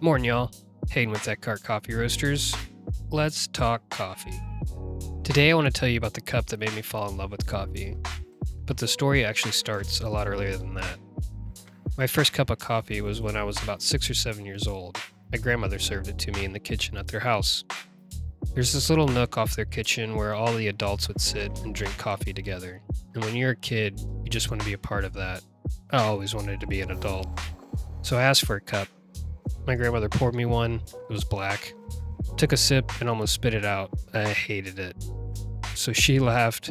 Morning, y'all. Hayden with Eckhart Coffee Roasters. Let's talk coffee. Today, I want to tell you about the cup that made me fall in love with coffee. But the story actually starts a lot earlier than that. My first cup of coffee was when I was about 6 or 7 years old. My grandmother served it to me in the kitchen at their house. There's this little nook off their kitchen where all the adults would sit and drink coffee together. And when you're a kid, you just want to be a part of that. I always wanted to be an adult. So I asked for a cup. My grandmother poured me one. It was black. Took a sip and almost spit it out. I hated it. So she laughed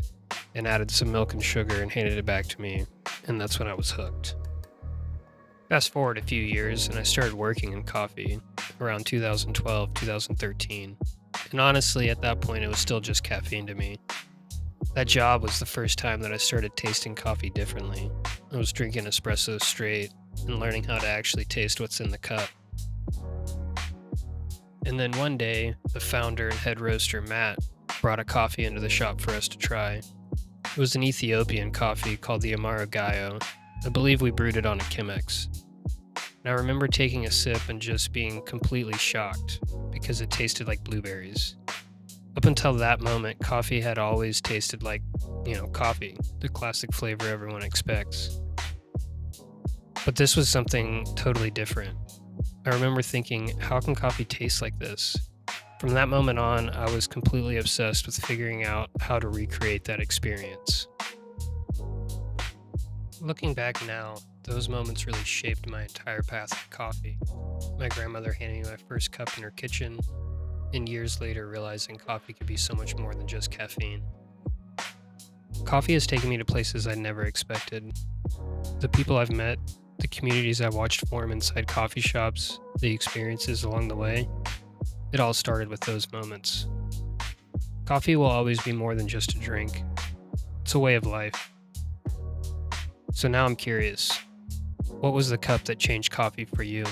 and added some milk and sugar and handed it back to me, and that's when I was hooked. Fast forward a few years, and I started working in coffee around 2012, 2013. And honestly, at that point, it was still just caffeine to me. That job was the first time that I started tasting coffee differently. I was drinking espresso straight and learning how to actually taste what's in the cup. And then one day, the founder and head roaster, Matt, brought a coffee into the shop for us to try. It was an Ethiopian coffee called the Amaro Gayo. I believe we brewed it on a Chemex. And I remember taking a sip and just being completely shocked because it tasted like blueberries. Up until that moment, coffee had always tasted like, coffee, the classic flavor everyone expects. But this was something totally different. I remember thinking, how can coffee taste like this? From that moment on, I was completely obsessed with figuring out how to recreate that experience. Looking back now, those moments really shaped my entire path with coffee. My grandmother handing me my first cup in her kitchen, and years later realizing coffee could be so much more than just caffeine. Coffee has taken me to places I never expected. The people I've met, the communities I watched form inside coffee shops, the experiences along the way, it all started with those moments. Coffee will always be more than just a drink. It's a way of life. So now I'm curious, what was the cup that changed coffee for you?